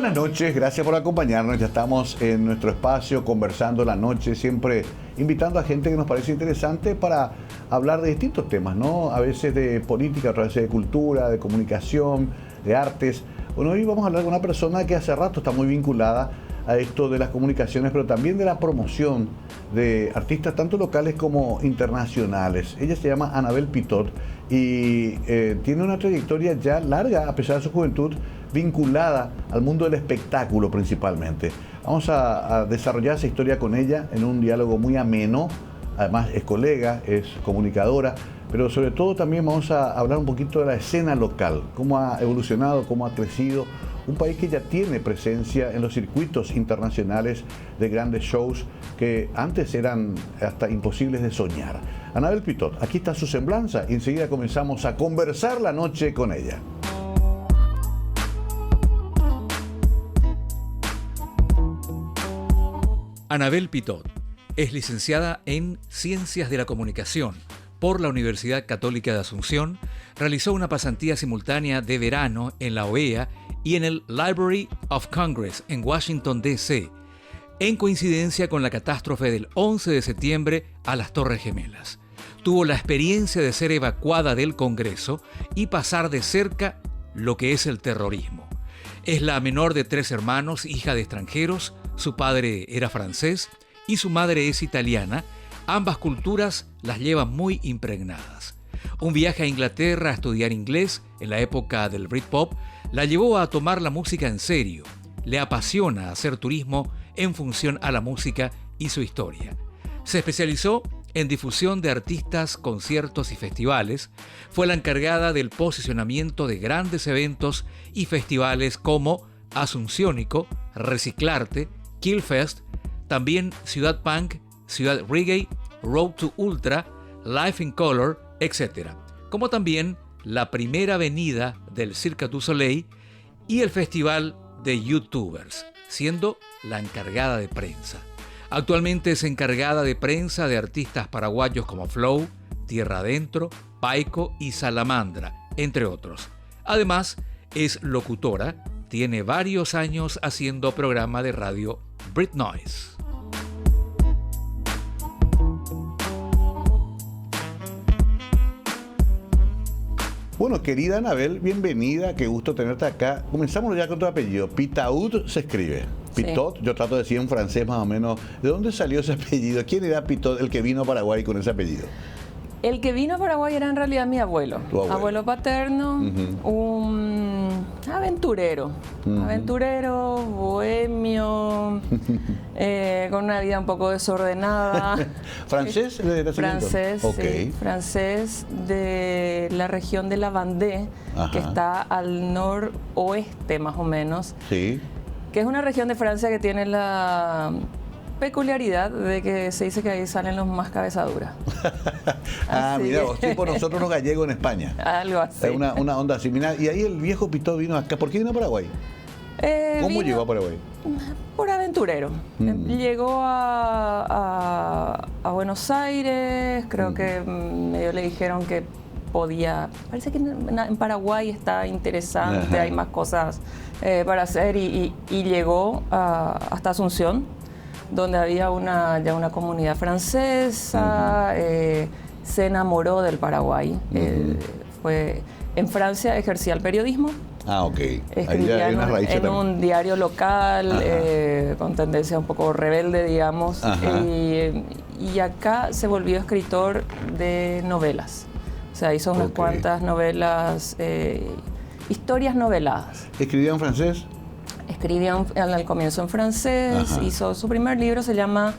buenas noches, gracias por acompañarnos. Ya estamos en nuestro espacio conversando la noche, siempre invitando a gente que nos parece interesante para hablar de distintos temas, ¿no? A veces de política, otras veces de cultura, de comunicación, de artes. Bueno, hoy vamos a hablar con una persona que hace rato está muy vinculada a esto de las comunicaciones, pero también de la promoción de artistas tanto locales como internacionales. Ella se llama Anabel Pitot y tiene una trayectoria ya larga, a pesar de su juventud, vinculada al mundo del espectáculo principalmente. Vamos a desarrollar esa historia con ella en un diálogo muy ameno. Además es colega, es comunicadora, pero sobre todo también vamos a hablar un poquito de la escena local, cómo ha evolucionado, cómo ha crecido. Un país que ya tiene presencia en los circuitos internacionales de grandes shows que antes eran hasta imposibles de soñar. Anabel Pitot, aquí está su semblanza y enseguida comenzamos a conversar la noche con ella. Anabel Pitot es licenciada en Ciencias de la Comunicación por la Universidad Católica de Asunción, realizó una pasantía simultánea de verano en la OEA y en el Library of Congress en Washington, D.C., en coincidencia con la catástrofe del 11 de septiembre a las Torres Gemelas. Tuvo la experiencia de ser evacuada del Congreso y pasar de cerca lo que es el terrorismo. Es la menor de 3 hermanos, hija de extranjeros, su padre era francés y su madre es italiana. Ambas culturas las llevan muy impregnadas. Un viaje a Inglaterra a estudiar inglés en la época del Britpop la llevó a tomar la música en serio. Le apasiona hacer turismo en función a la música y su historia. Se especializó en difusión de artistas, conciertos y festivales. Fue la encargada del posicionamiento de grandes eventos y festivales como Asunciónico, Reciclarte, Killfest, también Ciudad Punk, Ciudad Reggae, Road to Ultra, Life in Color, etc. Como también la primera avenida del Cirque du Soleil y el Festival de YouTubers, siendo la encargada de prensa. Actualmente es encargada de prensa de artistas paraguayos como Flow, Tierra Adentro, Paico y Salamandra, entre otros. Además, es locutora, tiene varios años haciendo programa de radio Brit Noise. Bueno, querida Anabel, bienvenida, qué gusto tenerte acá. Comenzamos ya con tu apellido. Pitot se escribe. Pitot, sí. Yo trato de decir en francés más o menos. ¿De dónde salió ese apellido? ¿Quién era Pitot, el que vino a Paraguay con ese apellido? El que vino a Paraguay era en realidad mi abuelo. ¿Tu abuelo? Abuelo paterno, un aventurero. Aventurero, bohemio, con una vida un poco desordenada. ¿Francés de nacimiento? Francés, okay. Sí, francés de la región de la Vendée, que está al noroeste más o menos. Sí. Que es una región de Francia que tiene la peculiaridad de que se dice que ahí salen los más cabezaduras. Mira, vos, tipo nosotros los gallegos en España. Algo así. Una onda similar. Y ahí el viejo Pitot vino acá. ¿Por qué vino a Paraguay? ¿Cómo llegó a Paraguay? Por aventurero. Llegó a Buenos Aires, creo que medio le dijeron que podía, parece que en Paraguay está interesante, hay más cosas para hacer y llegó hasta Asunción, donde había ya una comunidad francesa, se enamoró del Paraguay. En Francia ejercía el periodismo. Ok. Escribía en un diario local, con tendencia un poco rebelde, digamos. Y acá se volvió escritor de novelas. O sea, hizo unas cuantas novelas, historias noveladas. ¿Escribía en francés? Escribía al comienzo en francés, hizo su primer libro, se llama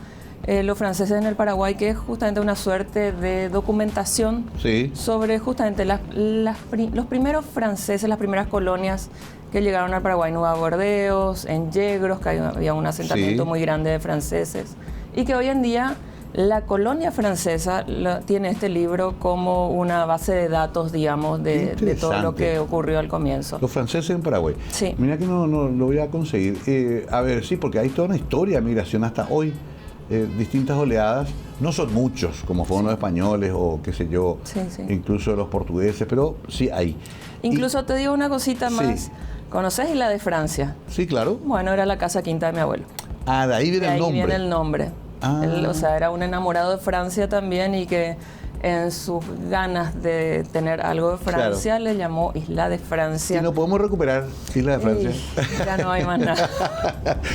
Los franceses en el Paraguay, que es justamente una suerte de documentación sobre justamente los primeros franceses, las primeras colonias que llegaron al Paraguay, Nueva Bordeos, en Yegros, que había un asentamiento muy grande de franceses, y que hoy en día la colonia francesa tiene este libro como una base de datos, digamos, de todo lo que ocurrió al comienzo. Los franceses en Paraguay. Sí. Mira que no lo voy a conseguir. A ver, sí, porque hay toda una historia de migración hasta hoy. Distintas oleadas, no son muchos, como fueron los españoles o qué sé yo, incluso los portugueses, pero sí hay. Incluso te digo una cosita más. ¿Conoces Isla de Francia? Sí, claro. Bueno, era la casa quinta de mi abuelo. Ah, de ahí viene el nombre. De ahí viene el nombre. Él, o sea, era un enamorado de Francia también y que en sus ganas de tener algo de Francia le llamó Isla de Francia. ¿Y no podemos recuperar Isla de Francia? Ya no hay más nada.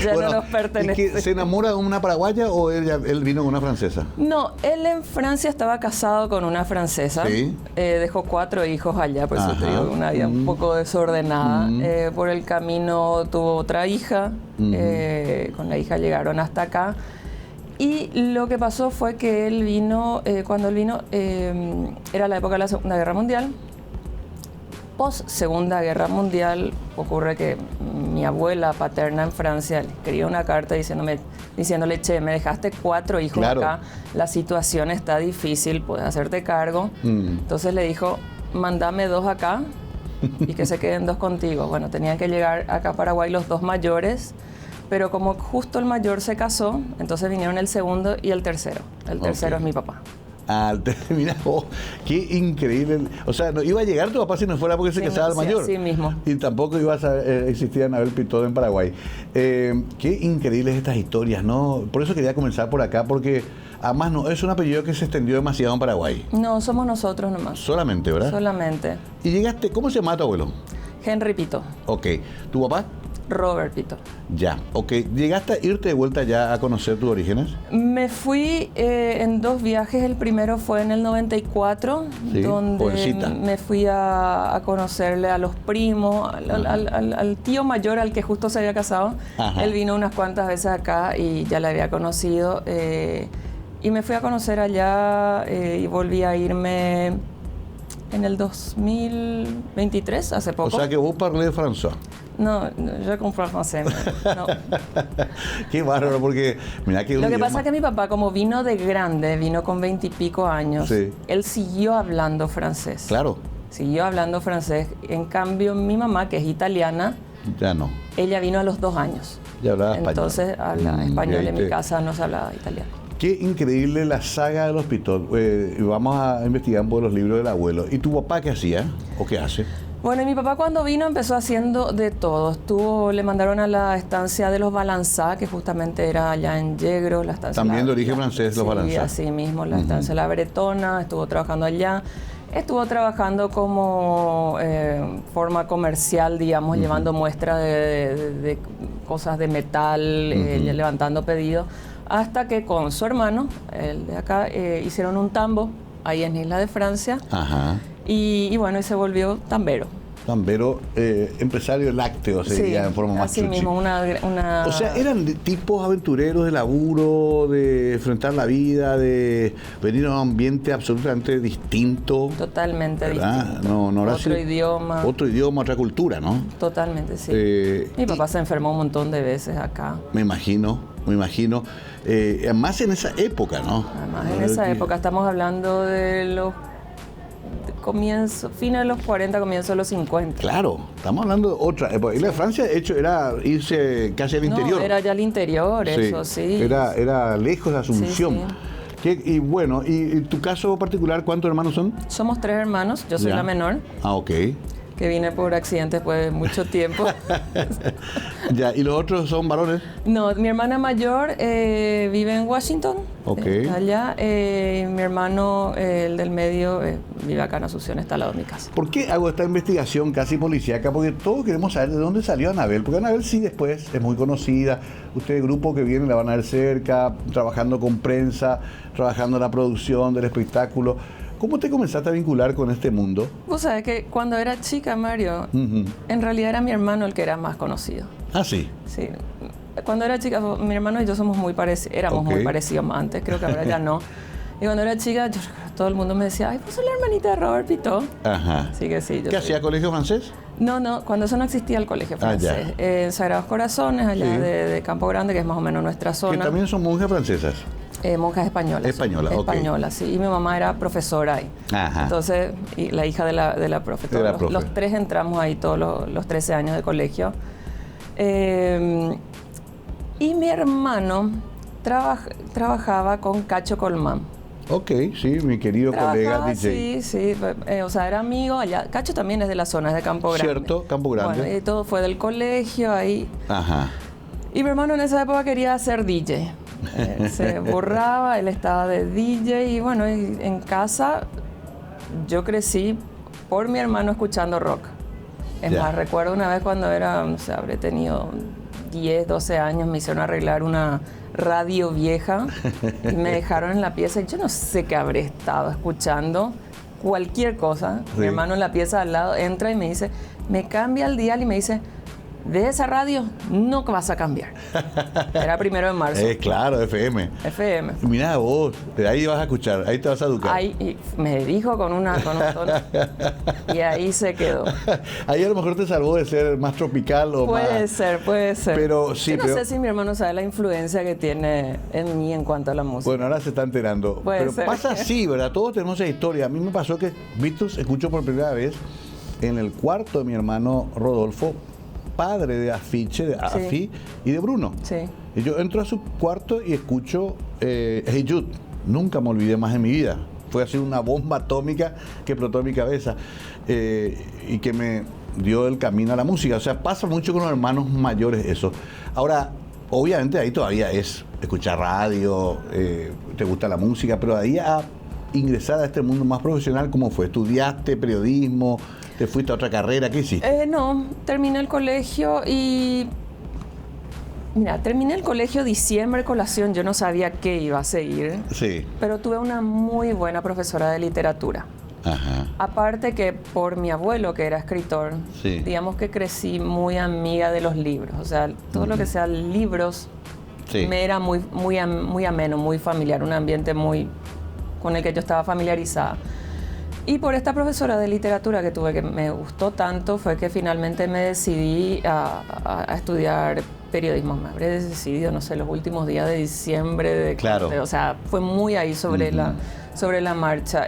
Ya bueno, no nos pertenece. ¿Es que se enamora de una paraguaya o él vino con una francesa? No, él en Francia estaba casado con una francesa. ¿Sí? Dejó 4 hijos allá, por eso te digo, una vida un poco desordenada. Por el camino tuvo otra hija. Con la hija llegaron hasta acá. Y lo que pasó fue que él vino, cuando él vino, era la época de la Segunda Guerra Mundial. Post Segunda Guerra Mundial ocurre que mi abuela paterna en Francia le escribió una carta diciéndole, che, me dejaste 4 hijos acá, la situación está difícil, puedes hacerte cargo. Entonces le dijo, mándame 2 acá y que se queden 2 contigo. Bueno, tenían que llegar acá a Paraguay los 2 mayores. Pero como justo el mayor se casó, entonces vinieron el segundo y el tercero. El tercero es mi papá. Mira, qué increíble. O sea, no iba a llegar tu papá si no fuera porque se casaba el mayor. Sí mismo. Y tampoco iba a existir Anabel Pitot en Paraguay. Qué increíbles estas historias, ¿no? Por eso quería comenzar por acá, porque además no es un apellido que se extendió demasiado en Paraguay. No, somos nosotros nomás. Solamente, ¿verdad? Solamente. ¿Y llegaste? ¿Cómo se llama tu abuelo? Henry Pitot. Ok. ¿Tu papá? Robert Pitot. Ya, ok. ¿Llegaste a irte de vuelta ya a conocer tus orígenes? Me fui en 2 viajes. El primero fue en el 94, donde jovencita. Me fui a conocerle a los primos, al tío mayor al que justo se había casado. Ajá. Él vino unas cuantas veces acá y ya le había conocido. Y me fui a conocer allá y volví a irme en el 2023, hace poco. O sea que vos parlez francés. No, yo compré francés. No. Qué bárbaro, porque mira que lo que pasa es que mi papá, como vino de grande, vino con 20 y pico años, él siguió hablando francés. Claro. Siguió hablando francés. En cambio, mi mamá, que es italiana, ya no. Ella vino a los 2 años. Ya hablaba español. Entonces habla español. En mi casa no se hablaba italiano. Qué increíble la saga de los Pitot. Vamos a investigar un poco los libros del abuelo. ¿Y tu papá qué hacía o qué hace? Bueno, y mi papá cuando vino empezó haciendo de todo. Le mandaron a la estancia de los Balanzá, que justamente era allá en Yegro, la estancia. También de origen francés, los Balanzá. Sí, así mismo, la estancia La Bretona, estuvo trabajando allá. Estuvo trabajando como forma comercial, digamos, llevando muestras de cosas de metal, levantando pedidos, hasta que con su hermano, el de acá, hicieron un tambo ahí en Isla de Francia. Ajá. Y bueno, y se volvió tambero. Tambero, empresario lácteo sería en forma más así mismo, una... O sea, eran tipos aventureros de laburo, de enfrentar la vida, de venir a un ambiente absolutamente distinto. Totalmente ¿verdad? distinto. No, otro idioma. Otro idioma, otra cultura, ¿no? Totalmente, sí. Mi papá se enfermó un montón de veces acá. Me imagino. Más en esa época, ¿no? Además en esa época, estamos hablando de los fines de los 40, comienzo de los 50. Claro, estamos hablando de otra época. Y la Francia, de hecho, era irse casi al interior. Era ya al interior, eso sí. Era lejos de Asunción. Sí. Y bueno, y tu caso particular, ¿cuántos hermanos son? Somos 3 hermanos, yo soy la menor. Ah, ok. Que vine por accidente después de mucho tiempo. Ya, ¿y los otros son varones? No, mi hermana mayor vive en Washington. Ok. Allá. Mi hermano, el del medio, vive acá en Asunción, está al lado de mi casa. ¿Por qué hago esta investigación casi policíaca? Porque todos queremos saber de dónde salió Anabel. Porque Anabel sí después es muy conocida. Ustedes, grupo que viene, la van a ver cerca, trabajando con prensa, trabajando en la producción del espectáculo. ¿Cómo te comenzaste a vincular con este mundo? Vos sabés que cuando era chica, Mario, en realidad era mi hermano el que era más conocido. ¿Ah, sí? Sí. Cuando era chica, mi hermano y yo somos muy parecidos, éramos muy parecidos antes, creo que ahora ya no. Y cuando era chica, todo el mundo me decía, ay, vos sos la hermanita de Robert Pitot. Ajá. Así que sí. ¿Qué hacía, colegio francés? No, cuando eso no existía el colegio francés. En Sagrados Corazones, allá de Campo Grande, que es más o menos nuestra zona. Que también son monjas francesas. Monjas españolas. Españolas, sí. Y mi mamá era profesora ahí. Ajá. Entonces, y la hija de la profe. Los 3 entramos ahí todos los 13 años de colegio. Y mi hermano trabajaba con Cacho Colmán. Ok, sí, mi querido colega DJ. Sí, o sea, era amigo allá. Cacho también es de la zona, es de Campo Grande. Cierto, Campo Grande. Bueno, y todo fue del colegio ahí. Ajá. Y mi hermano en esa época quería ser DJ. Se borraba, él estaba de DJ y bueno, en casa yo crecí por mi hermano escuchando rock. Es más, recuerdo una vez cuando era, no sé, habré tenido 10, 12 años, me hicieron arreglar una radio vieja y me dejaron en la pieza y yo no sé qué habré estado escuchando, cualquier cosa. Sí. Mi hermano en la pieza al lado entra y me dice, me cambia el dial y me dice, de esa radio no vas a cambiar. Era 1 de marzo. Claro, FM. FM. Mirá vos, de ahí vas a escuchar, ahí te vas a educar. Ahí me dijo con un tono. Y ahí se quedó. Ahí a lo mejor te salvó de ser más tropical o puede más... ser. Pero sí, yo no sé si mi hermano sabe la influencia que tiene en mí en cuanto a la música. Bueno, ahora se está enterando. Pero pasa así, ¿verdad? Todos tenemos esa historia. A mí me pasó que Beatles escucho por primera vez en el cuarto de mi hermano Rodolfo, padre de Afiche, de Afi y de Bruno. Sí. Y yo entro a su cuarto y escucho Hey Jude. Nunca me olvidé más en mi vida. Fue así una bomba atómica que explotó en mi cabeza y que me dio el camino a la música. O sea, pasa mucho con los hermanos mayores eso. Ahora, obviamente ahí todavía es escuchar radio, te gusta la música, pero ahí a ingresar a este mundo más profesional, ¿cómo fue? ¿Estudiaste periodismo? ¿Te fuiste a otra carrera? ¿Qué hiciste? No, terminé el colegio y... Mira, terminé el colegio diciembre, colación, yo no sabía qué iba a seguir. Sí. Pero tuve una muy buena profesora de literatura. Ajá. Aparte que por mi abuelo, que era escritor, sí, digamos que crecí muy amiga de los libros. O sea, todo lo que sea libros, sí, me era muy ameno, muy familiar, un ambiente muy con el que yo estaba familiarizada. Y por esta profesora de literatura que tuve, que me gustó tanto, fue que finalmente me decidí a estudiar periodismo. Me habré decidido, no sé, los últimos días de diciembre. Claro. O sea, fue muy ahí sobre la marcha.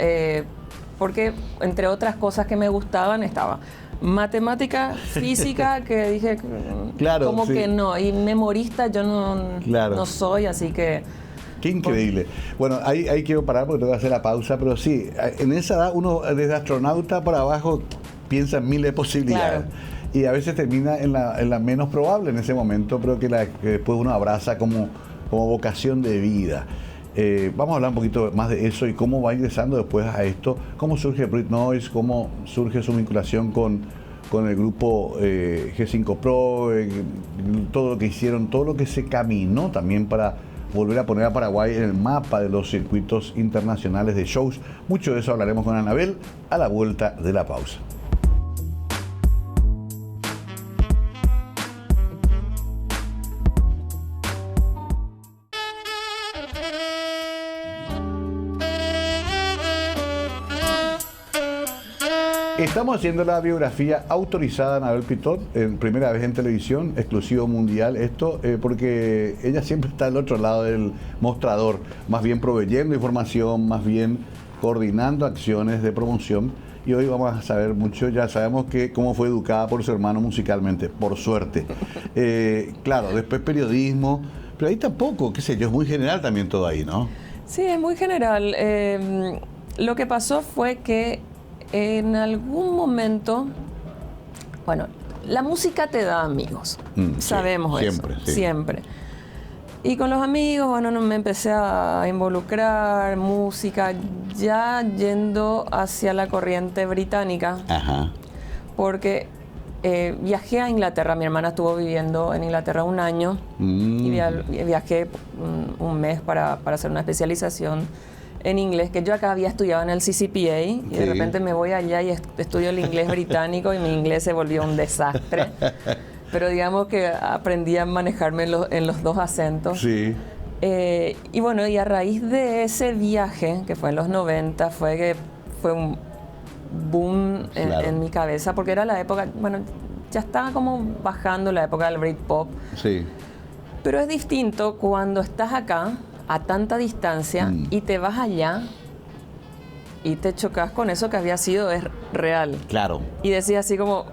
Porque, entre otras cosas que me gustaban, estaba matemática, física, que dije, claro, como sí, que no. Y memorista yo no soy, así que... Qué increíble. Bueno, ahí quiero parar porque tengo que hacer la pausa, pero sí, en esa edad uno desde astronauta para abajo piensa en miles de posibilidades. Claro. Y a veces termina en la menos probable en ese momento, pero que después uno abraza como vocación de vida. Vamos a hablar un poquito más de eso y cómo va ingresando después a esto, cómo surge Brit Noise, cómo surge su vinculación con el grupo G5 Pro, todo lo que hicieron, todo lo que se caminó también para volver a poner a Paraguay en el mapa de los circuitos internacionales de shows. Mucho de eso hablaremos con Anabel a la vuelta de la pausa. Estamos haciendo la biografía autorizada de Anabel Pitot, primera vez en televisión, exclusivo mundial esto, porque ella siempre está al otro lado del mostrador, más bien proveyendo información, más bien coordinando acciones de promoción. Y hoy vamos a saber mucho, ya sabemos cómo fue educada por su hermano musicalmente, por suerte. Claro, después periodismo, pero ahí tampoco, qué sé yo, es muy general también todo ahí, ¿no? Sí, es muy general. Lo que pasó fue que en algún momento, bueno, la música te da amigos, sabemos siempre, eso, sí, siempre. Y con los amigos, bueno, me empecé a involucrar, música, ya yendo hacia la corriente británica. Ajá. Porque viajé a Inglaterra, mi hermana estuvo viviendo en Inglaterra 1 año y viajé un mes para hacer una especialización en inglés, que yo acá había estudiado en el CCPA y de repente me voy allá y estudio el inglés británico y mi inglés se volvió un desastre. Pero digamos que aprendí a manejarme en los dos acentos. Sí. Y bueno, y a raíz de ese viaje, que fue en los 90, fue un boom en mi cabeza, porque era la época, bueno, ya estaba como bajando la época del Britpop. Sí. Pero es distinto cuando estás acá, a tanta distancia, y te vas allá y te chocas con eso que había sido es real. Claro. Y decías así como,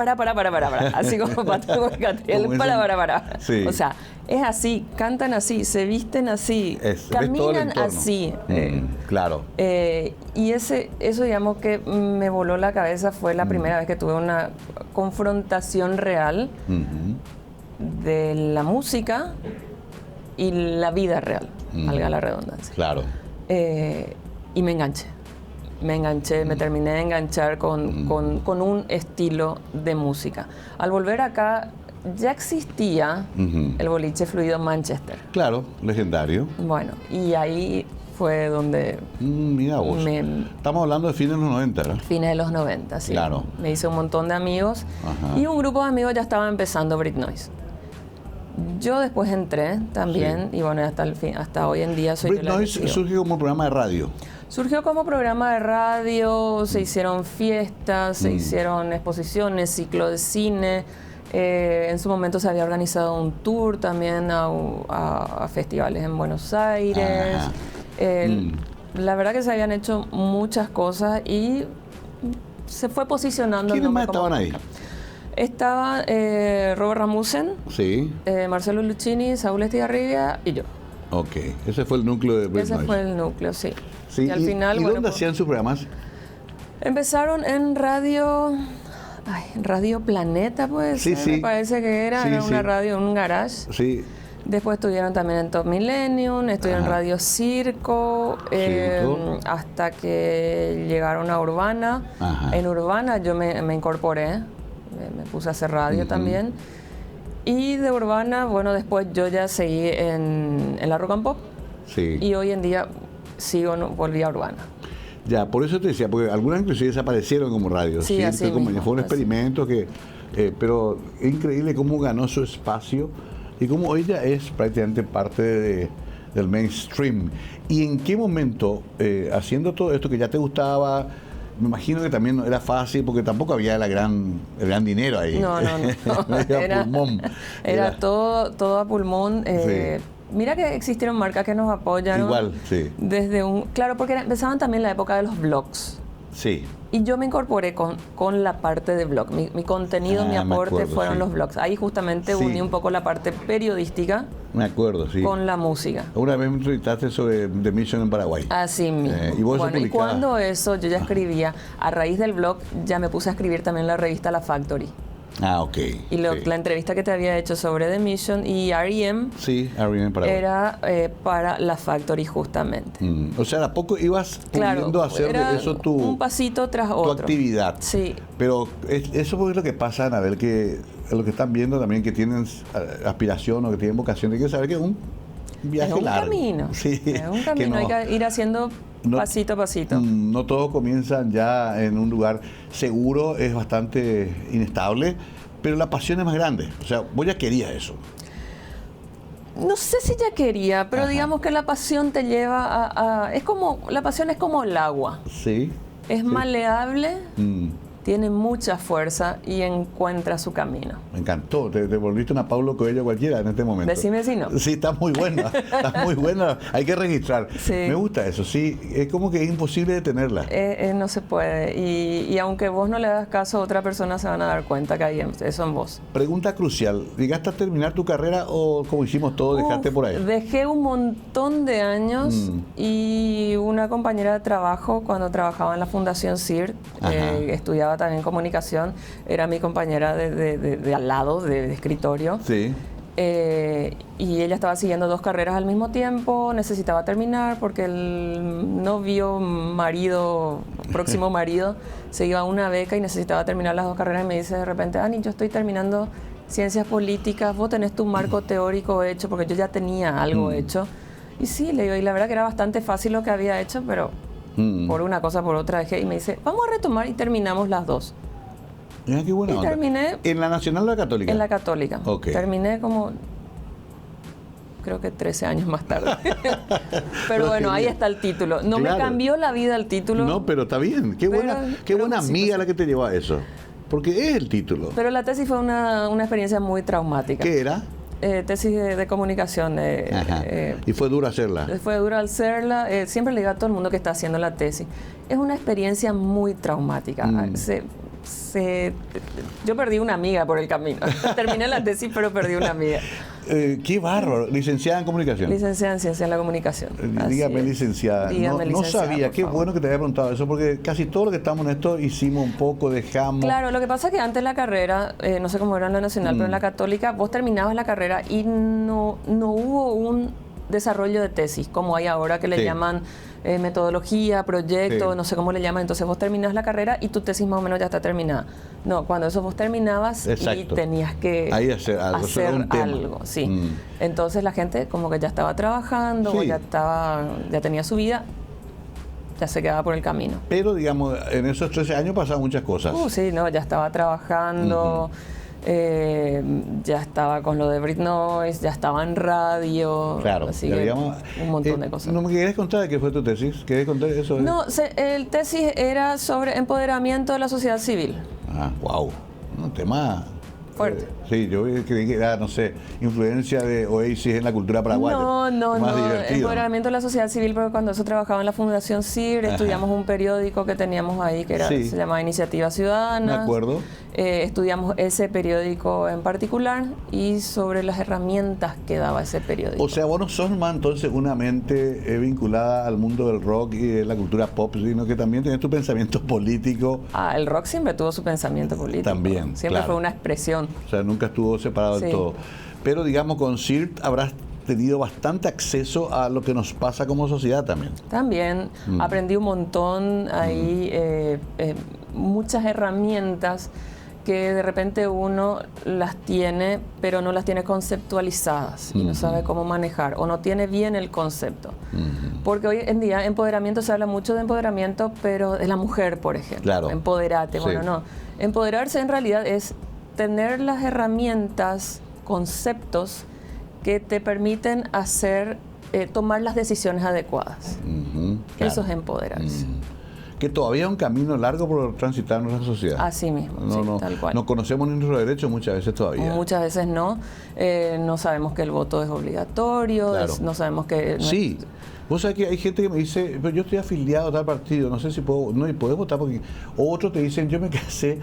para. Así como Pato Catriel, para. Sí. O sea, es así, cantan así, se visten así, caminan así. Claro. Y eso, digamos, que me voló la cabeza. Fue la primera vez que tuve una confrontación real de la música y la vida real, valga la redundancia. Claro. Y me enganché. Me terminé de enganchar con un estilo de música. Al volver acá, ya existía el boliche fluido Manchester. Claro, legendario. Bueno, y ahí fue donde... mira vos. Estamos hablando de fines de los 90, ¿verdad? Fines de los 90, sí. Claro. Me hice un montón de amigos. Y un grupo de amigos ya estaba empezando Britnoise. Yo después entré también, y bueno, hasta hoy en día soy Britnoise surgió como programa de radio. Surgió como programa de radio, se hicieron fiestas, se hicieron exposiciones, ciclo de cine. En su momento se había organizado un tour también a festivales en Buenos Aires. La verdad que se habían hecho muchas cosas y se fue posicionando. ¿Quiénes más estaban ahí? Estaba Robert Rasmussen, sí. Marcelo Lucchini, Saúl Estigarribia y yo. Ok, ese fue el núcleo de Britnoise. Ese fue el núcleo, sí. Sí. Y al final, ¿Y dónde hacían sus programas? Empezaron en Radio Planeta, pues. Sí. Me parece que era una radio en un garage. Sí. Después estuvieron también en Top Millennium, estuvieron en Radio Circo, hasta que llegaron a Urbana. En Urbana yo me incorporé, me puse a hacer radio también. Y de Urbana, bueno, después yo ya seguí en la Rock and Pop. Sí. Y hoy en día volví a Urbana. Ya, por eso te decía, porque algunas inclusive desaparecieron como radio. Sí, así mismo, fue un experimento que... pero es increíble cómo ganó su espacio y cómo ella es prácticamente parte del mainstream. ¿Y en qué momento, haciendo todo esto que ya te gustaba, me imagino que también no era fácil porque tampoco había el gran dinero ahí? No. Era pulmón. Era todo a pulmón. Mira que existieron marcas que nos apoyaron. Igual, sí. Claro, porque empezaban también la época de los blogs. Sí. Y yo me incorporé con la parte de blog. Mi contenido, mi aporte fueron los blogs. Ahí justamente uní un poco la parte periodística. Me acuerdo, sí. Con la música. Una vez me entrevistaste sobre The Mission en Paraguay. Así mismo. Y cuando eso yo ya escribía, a raíz del blog, ya me puse a escribir también la revista La Factory. Ok. Y la entrevista que te había hecho sobre The Mission y R.E.M. Sí, R.E.M. Paraguay. Era para La Factory justamente. O sea, ¿a poco ibas pudiendo hacer de eso un pasito tras otro. Tu actividad? Sí. Pero eso es lo que pasa, Anabel, que los que están viendo también que tienen aspiración o que tienen vocación, hay que saber que es un viaje largo. Camino. Sí. Es un camino, hay que ir haciendo pasito a pasito. No todos comienzan ya en un lugar seguro, es bastante inestable, pero la pasión es más grande. O sea, vos ya querías eso. No sé si ya quería, pero digamos que la pasión te lleva la pasión es como el agua. Sí. Es maleable, tiene mucha fuerza y encuentra su camino. Me encantó, te volviste una Paulo Coelho cualquiera en este momento. Decime si no. Sí, está muy buena, hay que registrar. Sí. Me gusta eso, sí, es como que es imposible detenerla. No se puede, y aunque vos no le hagas caso, otra persona se van a dar cuenta que hay eso en vos. Pregunta crucial, ¿llegaste a terminar tu carrera o como hicimos todos, dejaste por ahí? Dejé un montón de años y una compañera de trabajo, cuando trabajaba en la Fundación CIR, estudiaba también comunicación, era mi compañera de al lado, de escritorio. Sí. Y ella estaba siguiendo 2 carreras al mismo tiempo, necesitaba terminar porque el próximo marido, se iba a una beca y necesitaba terminar las 2 carreras y me dice de repente, Ani, yo estoy terminando ciencias políticas, vos tenés tu marco teórico hecho, porque yo ya tenía algo hecho. Y sí, le digo, y la verdad que era bastante fácil lo que había hecho, pero por una cosa, por otra dejé, y me dice, vamos a retomar, y terminamos las 2. Mira qué buena y onda. Terminé... ¿En la Nacional o la Católica? En la Católica. Okay. Terminé como... creo que 13 años más tarde. Pero bueno, ahí está el título. No me cambió la vida el título. No, pero está bien. Qué buena amiga la que te llevó a eso. Porque es el título. Pero la tesis fue una experiencia muy traumática. ¿Qué era? Tesis de comunicación. ¿Y fue duro hacerla? Fue duro hacerla. Siempre le digo a todo el mundo que está haciendo la tesis. Es una experiencia muy traumática. yo perdí una amiga por el camino. Terminé la tesis, pero perdí una amiga. Qué bárbaro. Licenciada en comunicación. Licenciada en ciencia de la comunicación. Dígame, licenciada. Dígame, no licenciada, sabía. Qué bueno que te había preguntado eso, porque casi todo lo que estamos en esto hicimos un poco, dejamos. Claro, lo que pasa es que antes la carrera, no sé cómo era en la nacional, pero en la católica, vos terminabas la carrera y no hubo un desarrollo de tesis, como hay ahora que le llaman metodología, proyecto, no sé cómo le llaman. Entonces vos terminás la carrera y tu tesis más o menos ya está terminada. No, cuando eso vos terminabas y tenías que hacer algo. Sí. Entonces la gente como que ya estaba trabajando, ya tenía su vida, ya se quedaba por el camino. Pero digamos, en esos 13 años pasaron muchas cosas. Sí, no, ya estaba trabajando. Ya estaba con lo de Brit Noise, ya estaba en radio, claro, así que digamos, un montón de cosas. ¿No me querés contar de qué fue tu tesis? ¿Querés contar eso? No, el tesis era sobre empoderamiento de la sociedad civil. Wow, un tema fuerte. Sí, yo creí que era, no sé, influencia de Oasis en la cultura paraguaya. No, divertido, empoderamiento de la sociedad civil, porque cuando eso trabajaba en la Fundación CIR, estudiamos un periódico que teníamos ahí que se llamaba Iniciativa Ciudadana. Me acuerdo. Estudiamos ese periódico en particular y sobre las herramientas que daba ese periódico. O sea, vos no sos más entonces una mente vinculada al mundo del rock y de la cultura pop, sino que también tenés tu pensamiento político. El rock siempre tuvo su pensamiento político. También, siempre fue una expresión. O sea, nunca estuvo separado del todo. Pero digamos, con CIRT habrás tenido bastante acceso a lo que nos pasa como sociedad también. También aprendí un montón ahí, muchas herramientas que de repente uno las tiene, pero no las tiene conceptualizadas y no sabe cómo manejar o no tiene bien el concepto. Porque hoy en día empoderamiento, se habla mucho de empoderamiento, pero de la mujer, por ejemplo. Claro. Empoderate. Sí. Bueno, no. Empoderarse en realidad es tener las herramientas, conceptos que te permiten tomar las decisiones adecuadas. Claro. Eso es empoderarse. Que todavía es un camino largo por transitar en nuestra sociedad. Así mismo, tal cual. No conocemos nuestros derechos muchas veces todavía. Muchas veces no. No sabemos que el voto es obligatorio, claro. No sabemos que... Sí. Vos sabés que hay gente que me dice, pero yo estoy afiliado a tal partido, no sé si puedo, no, y podés votar porque... O otros te dicen, yo me casé,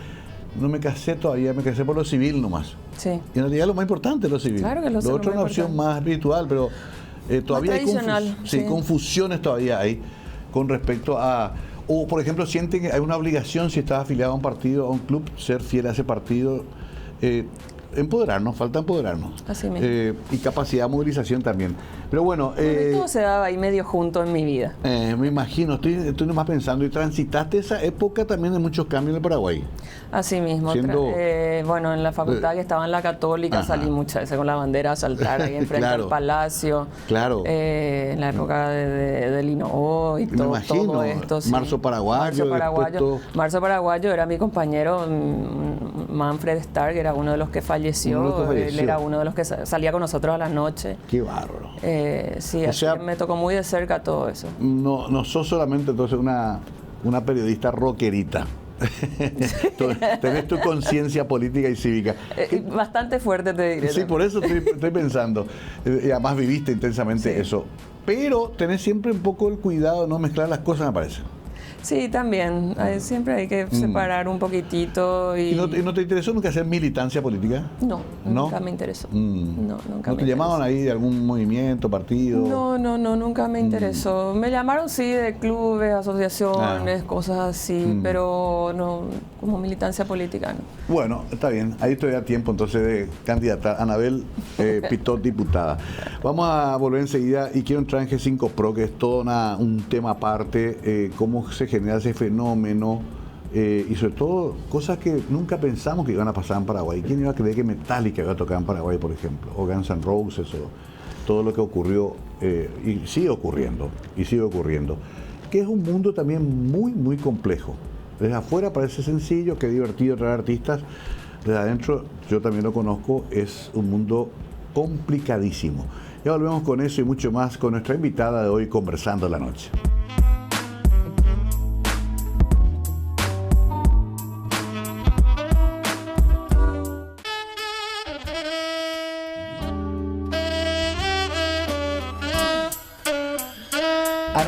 no me casé todavía, me casé por lo civil nomás. Sí. Y en realidad lo más importante es lo civil. Claro que lo otro es una opción más espiritual, pero todavía hay confusiones todavía hay con respecto a... O, por ejemplo, sienten que hay una obligación, si estás afiliado a un partido, a un club, ser fiel a ese partido. Falta empoderarnos. Así mismo. Y capacidad de movilización también. Pero bueno... todo se daba ahí medio junto en mi vida. Me imagino, estoy nomás pensando, y transitaste esa época también de muchos cambios en el Paraguay. Así mismo. Bueno, en la facultad que estaba en la Católica, salí muchas veces con la bandera a saltar ahí enfrente del Palacio. Claro. En la época de Lino y todo esto. Sí. Marzo Paraguayo. Marzo Paraguayo era mi compañero Manfred Stark, era uno de los que falleció. Él era uno de los que salía con nosotros a la noche. Qué bárbaro. Sí, así que me tocó muy de cerca todo eso. No sos solamente entonces una periodista rockerita. Tenés tu conciencia política y cívica. Bastante fuerte, te diré. Sí, por eso estoy pensando. Y además viviste intensamente eso. Pero tenés siempre un poco el cuidado de no mezclar las cosas, me parece. Sí, también. Siempre hay que separar un poquitito. ¿Y no te interesó nunca hacer militancia política? No, nunca me interesó. ¿No te llamaban ahí de algún movimiento, partido? No, nunca me interesó. Me llamaron, sí, de clubes, asociaciones, cosas así, pero no, como militancia política, no. Bueno, está bien. Ahí estoy a tiempo entonces de candidata Anabel Pitot, diputada. Vamos a volver enseguida y quiero entrar en G5 Pro, que es todo un tema aparte, cómo se genera ese fenómeno y sobre todo cosas que nunca pensamos que iban a pasar en Paraguay. ¿Quién iba a creer que Metallica iba a tocar en Paraguay, por ejemplo? O Guns N' Roses, o todo lo que ocurrió y sigue ocurriendo, que es un mundo también muy, muy complejo. Desde afuera parece sencillo, qué divertido traer artistas. Desde adentro, yo también lo conozco, es un mundo complicadísimo. Ya volvemos con eso y mucho más con nuestra invitada de hoy, Conversando la Noche.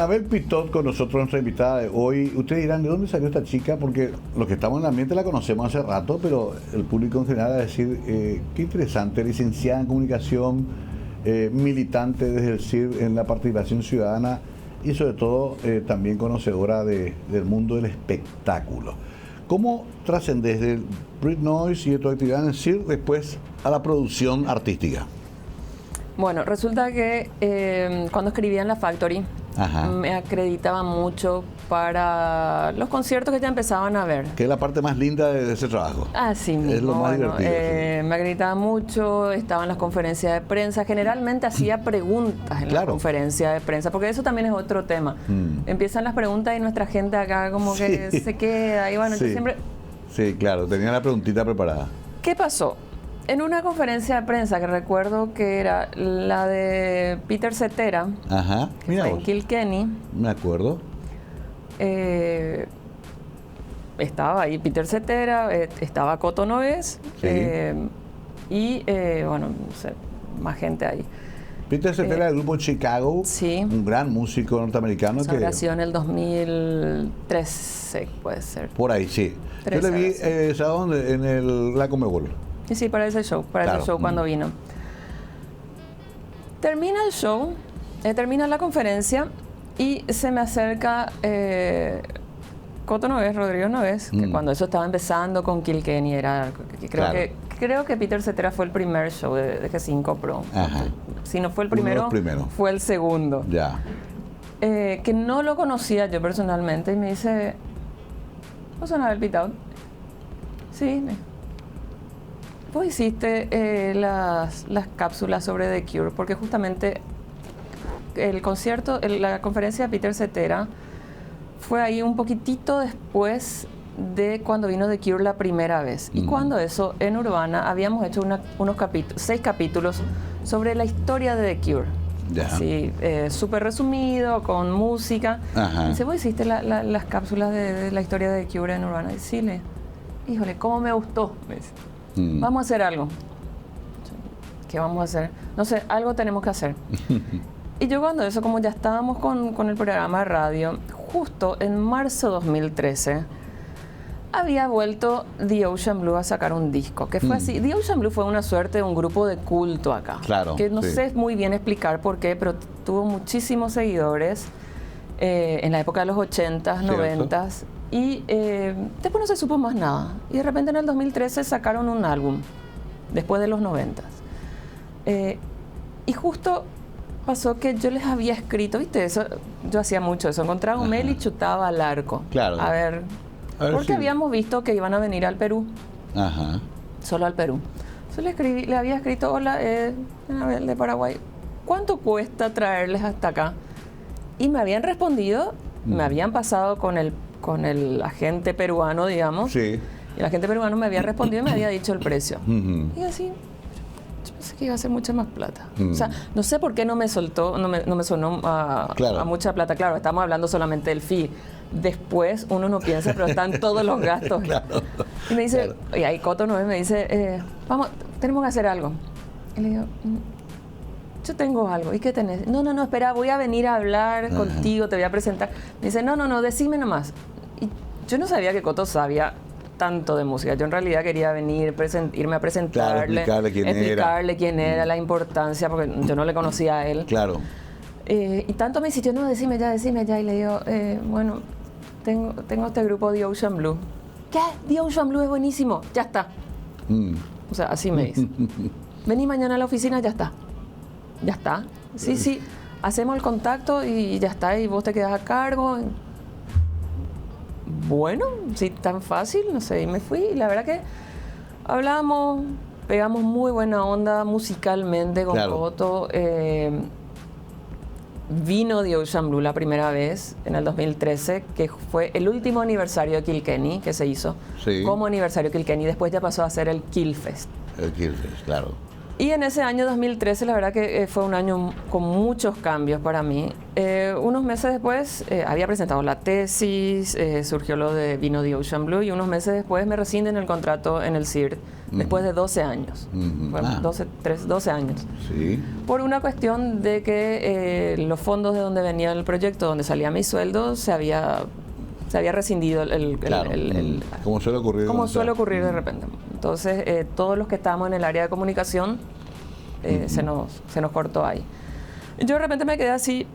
Anabel Pitot con nosotros, nuestra invitada de hoy. Ustedes dirán, ¿de dónde salió esta chica? Porque los que estamos en el ambiente la conocemos hace rato, pero el público en general va a decir, qué interesante, licenciada en comunicación, militante desde el CIR en la participación ciudadana y sobre todo también conocedora del mundo del espectáculo. ¿Cómo trascendes del Brit Noise y de tu actividad en el CIR después a la producción artística? Bueno, resulta que cuando escribía en la Factory, me acreditaba mucho para los conciertos que ya empezaban a ver. Que es la parte más linda de ese trabajo. Así mismo. Es lo más divertido. Sí. Me acreditaba mucho, estaba en las conferencias de prensa. Generalmente hacía preguntas en la conferencia de prensa, porque eso también es otro tema. Empiezan las preguntas y nuestra gente acá como que se queda. Y bueno, entonces siempre... Sí, claro, tenía la preguntita preparada. ¿Qué pasó? En una conferencia de prensa que recuerdo que era la de Peter Cetera, que fue en Kilkenny. Me acuerdo. Estaba ahí Peter Cetera, estaba Coto Noves, y bueno, no sé, más gente ahí. Peter Cetera del grupo Chicago, un gran músico norteamericano. Eso habrá sido en el 2013, puede ser. Por ahí, sí. Yo le vi, ¿sabes dónde? En el La Comebol. Sí, para ese show, cuando vino. Termina el show, termina la conferencia y se me acerca Coto Noves, Rodrigo Noves, que cuando eso estaba empezando con Kilkenny, creo que Peter Cetera fue el primer show de G5 Pro. Si no fue el primero, fue el segundo. Ya. Que no lo conocía yo personalmente y me dice, ¿vos sos Anabel Pitot? Sí. Vos hiciste las cápsulas sobre The Cure, porque justamente el concierto, la conferencia de Peter Cetera fue ahí un poquitito después de cuando vino The Cure la primera vez. Y cuando eso, en Urbana, habíamos hecho unos 6 capítulos sobre la historia de The Cure. Así, súper resumido, con música. Y dice, vos hiciste las cápsulas de la historia de The Cure en Urbana. Y sí, híjole, cómo me gustó, me dice. Vamos a hacer algo. ¿Qué vamos a hacer? No sé, algo tenemos que hacer. Y yo cuando eso, como ya estábamos con el programa de radio, justo en marzo de 2013, había vuelto The Ocean Blue a sacar un disco, que fue así. The Ocean Blue fue una suerte de un grupo de culto acá. Claro. Que no sé muy bien explicar por qué, pero tuvo muchísimos seguidores en la época de los 80s, 90s. Y después no se supo más nada. Y de repente en el 2013 sacaron un álbum, después de los 90s. Y justo pasó que yo les había escrito, ¿viste? Eso, yo hacía mucho eso. Encontraba un mail y chutaba al arco. Claro. A ver porque habíamos visto que iban a venir al Perú. Solo al Perú. Entonces le había escrito, hola, Anabel de Paraguay, ¿cuánto cuesta traerles hasta acá? Y me habían respondido, me habían pasado con el agente peruano, digamos. Sí. Y el agente peruano me había respondido y me había dicho el precio. Y así, yo pensé que iba a ser mucha más plata. O sea, no sé por qué no me soltó, no me sonó a mucha plata. Claro, estamos hablando solamente del fee. Después uno no piensa, pero están todos los gastos. Y me dice, y ahí Coto Noves me dice, vamos, tenemos que hacer algo. Y le digo, yo tengo algo. ¿Y qué tenés? No, espera, voy a venir a hablar contigo, te voy a presentar. Me dice, no, decime nomás. Y yo no sabía que Coto sabía tanto de música. Yo en realidad quería venir, irme a presentarle, explicarle quién era, la importancia, porque yo no le conocía a él. Claro. Y tanto me insistió, no, decime ya. Y le digo, bueno, tengo este grupo The Ocean Blue. ¿Qué? The Ocean Blue es buenísimo. Ya está. O sea, así me dice. Vení mañana a la oficina, ya está. Ya está. Sí, hacemos el contacto y ya está. Y vos te quedás a cargo. Bueno, sí, tan fácil, no sé. Y me fui. Y la verdad que hablamos, pegamos muy buena onda musicalmente con Coto. Vino The Ocean Blue la primera vez en el 2013, que fue el último aniversario de Kilkenny que se hizo como aniversario de Kilkenny. Después ya pasó a ser el Killfest. El Killfest, claro. Y en ese año 2013, la verdad que fue un año con muchos cambios para mí. Unos meses después había presentado la tesis, surgió lo de Vino The Ocean Blue, y unos meses después me rescinden el contrato en el CIRT, después de 12 años. Bueno, 12 años. Sí. Por una cuestión de que los fondos de donde venía el proyecto, donde salía mi sueldo, se había rescindido como suele ocurrir. Como suele ocurrir de repente. Entonces, todos los que estábamos en el área de comunicación, se nos cortó ahí. Yo de repente me quedé así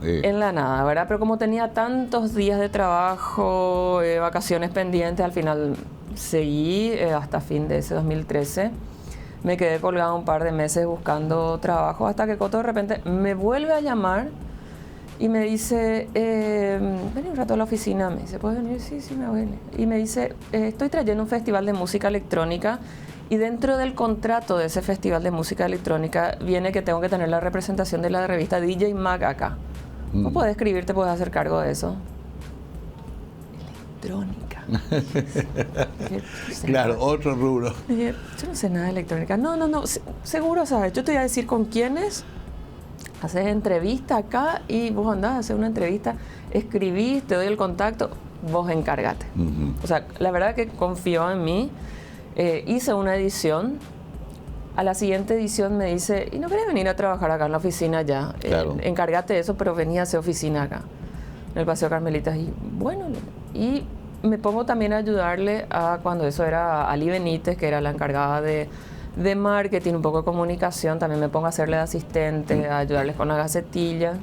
en la nada, ¿verdad? Pero como tenía tantos días de trabajo, vacaciones pendientes, al final seguí hasta fin de ese 2013. Me quedé colgado un par de meses buscando trabajo, hasta que Coto de repente me vuelve a llamar y me dice, ven un rato a la oficina. Me dice, ¿puedes venir? Sí, me voy. Y me dice, estoy trayendo un festival de música electrónica, y dentro del contrato de ese festival de música electrónica viene que tengo que tener la representación de la revista DJ Mag acá. ¿Vos podés escribir, te podés hacer cargo de eso? Electrónica. Claro, otro rubro. Dije, yo no sé nada de electrónica. No, seguro sabes. Yo te voy a decir con quiénes. Haces entrevista acá y vos andás a hacer una entrevista, escribís, te doy el contacto, vos encárgate. O sea, la verdad que confió en mí. Hice una edición. A la siguiente edición me dice, ¿y no querés venir a trabajar acá en la oficina ya? Claro. Encárgate de eso, pero venía a hacer oficina acá, en el Paseo Carmelitas. Y bueno, y me pongo también a ayudarle a, cuando eso era Ali Benítez, que era la encargada de marketing, un poco de comunicación, también me pongo a hacerle de asistente, a ayudarles con la gacetilla.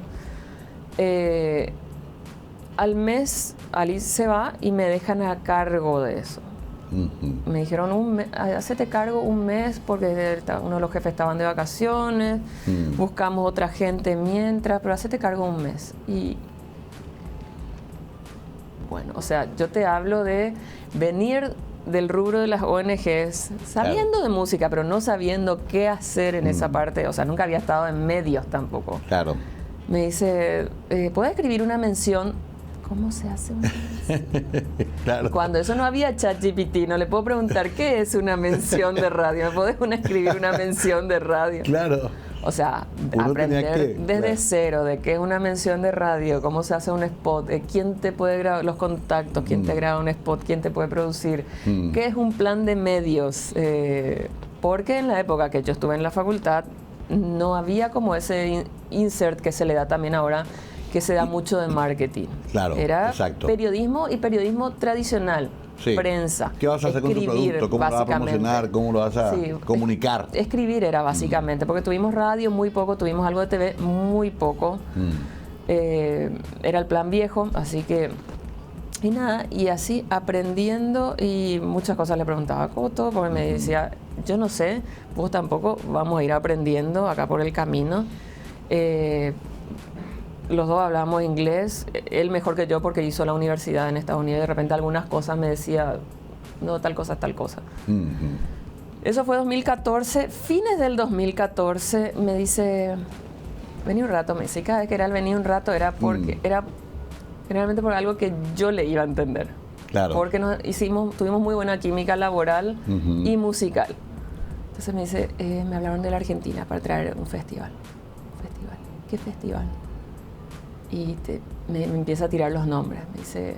Al mes, Ali se va y me dejan a cargo de eso. Me dijeron, hacete cargo un mes, porque uno de los jefes estaban de vacaciones, buscamos otra gente mientras, pero hacete cargo un mes. Y bueno, o sea, yo te hablo de venir del rubro de las ONGs, sabiendo de música, pero no sabiendo qué hacer en esa parte. O sea, nunca había estado en medios tampoco. Claro. Me dice, ¿puedes escribir una mención? ¿Cómo se hace una mención? Claro. Cuando eso no había ChatGPT, no le puedo preguntar qué es una mención de radio. ¿Me podés escribir una mención de radio? Claro. O sea, aprender desde cero de qué es una mención de radio, cómo se hace un spot, quién te puede grabar, los contactos, quién te graba un spot, quién te puede producir, qué es un plan de medios. Porque en la época que yo estuve en la facultad no había como ese insert que se le da también ahora, que se da mucho de marketing. Claro, era exacto. Periodismo, y periodismo tradicional. Sí. Prensa. ¿Qué vas a hacer con tu producto? ¿Cómo lo vas a promocionar? ¿Cómo lo vas a comunicar? Escribir era básicamente, porque tuvimos radio muy poco, tuvimos algo de TV muy poco. Era el plan viejo, así que... Y nada, y así aprendiendo, y muchas cosas le preguntaba a Coto, porque me decía, yo no sé, vos tampoco, vamos a ir aprendiendo acá por el camino. Los dos hablábamos inglés, él mejor que yo porque hizo la universidad en Estados Unidos, y de repente algunas cosas me decía, no, tal cosa, tal cosa. Eso fue 2014, fines del 2014, me dice, vení un rato, me dice, cada vez que era el vení un rato era porque, era generalmente por algo que yo le iba a entender. Claro. Porque tuvimos muy buena química laboral y musical. Entonces me dice, me hablaron de la Argentina para traer un festival. ¿Qué festival? Y me empieza a tirar los nombres. Me dice,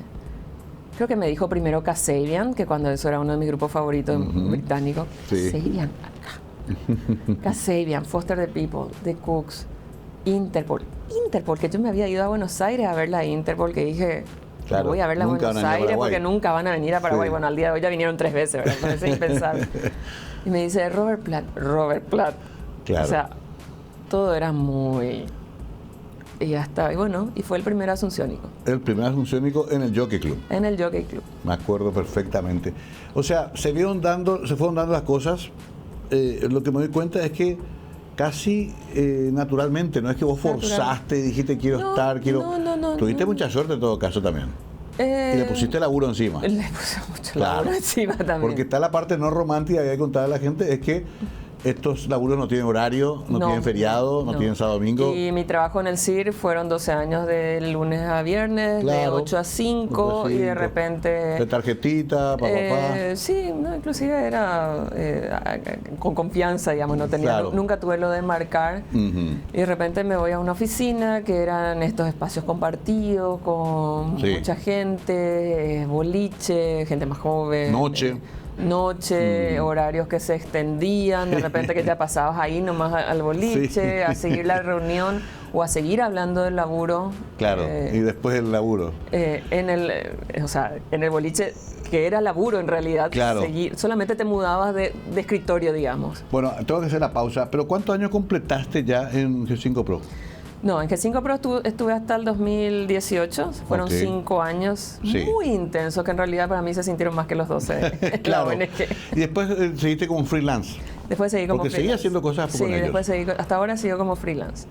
creo que me dijo primero Kasabian, que cuando eso era uno de mis grupos favoritos británicos. Sí. Kasabian, acá. Kasabian, Foster the People, The Cooks, Interpol, que yo me había ido a Buenos Aires a ver la Interpol, que dije, claro, voy a verla a Buenos Aires porque nunca van a venir a Paraguay. Sí. Bueno, al día de hoy ya vinieron 3 veces, ¿verdad? Entonces es impensable. Y me dice, Robert Platt. Claro. O sea, todo era muy... Y hasta, y bueno, y fue el primer Asunciónico. El primer Asunciónico en el Jockey Club. En el Jockey Club. Me acuerdo perfectamente. O sea, se fueron dando las cosas. Lo que me doy cuenta es que casi naturalmente, no es que vos forzaste y dijiste quiero estar. No. Tuviste mucha suerte en todo caso también. Y le pusiste laburo encima. Le puse mucho laburo encima también. Porque está la parte no romántica que hay que contar a la gente, es que estos laburos no tienen horario, no tienen feriado, no tienen sábado domingo. Y mi trabajo en el CIR fueron 12 años de lunes a viernes, de 8 a 5, y de repente... De tarjetita, papá. Sí, no, inclusive era con confianza, digamos, no tenía, nunca tuve lo de marcar. Y de repente me voy a una oficina que eran estos espacios compartidos con mucha gente, boliche, gente más joven. Noche, horarios que se extendían, de repente que ya pasabas ahí nomás al boliche, a seguir la reunión o a seguir hablando del laburo. Claro, y después del laburo. En el boliche, que era laburo en realidad, solamente te mudabas de escritorio, digamos. Bueno, tengo que hacer la pausa, pero ¿cuántos años completaste ya en G5 Pro? No, en G5 Pro estuve hasta el 2018, fueron 5 años muy intensos, que en realidad para mí se sintieron más que los 12. Claro. Y después seguiste como freelance. Después seguí como freelance. Porque seguí haciendo cosas con ellos. Después hasta ahora sigo como freelance.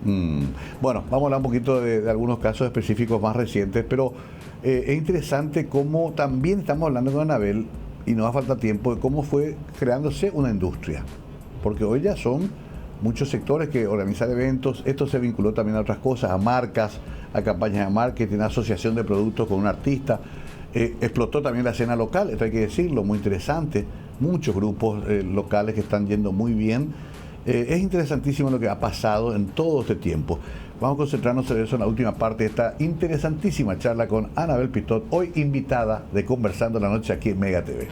Bueno, vamos a hablar un poquito de algunos casos específicos más recientes, pero es interesante cómo también estamos hablando con Anabel, y no va a falta tiempo, de cómo fue creándose una industria. Porque hoy ya son muchos sectores que organizan eventos. Esto se vinculó también a otras cosas, a marcas, a campañas de marketing, a asociación de productos con un artista. Explotó también la escena local, esto hay que decirlo, muy interesante. Muchos grupos locales que están yendo muy bien. Es interesantísimo lo que ha pasado en todo este tiempo. Vamos a concentrarnos en eso en la última parte de esta interesantísima charla con Anabel Pitot, hoy invitada de Conversando la Noche aquí en Mega TV.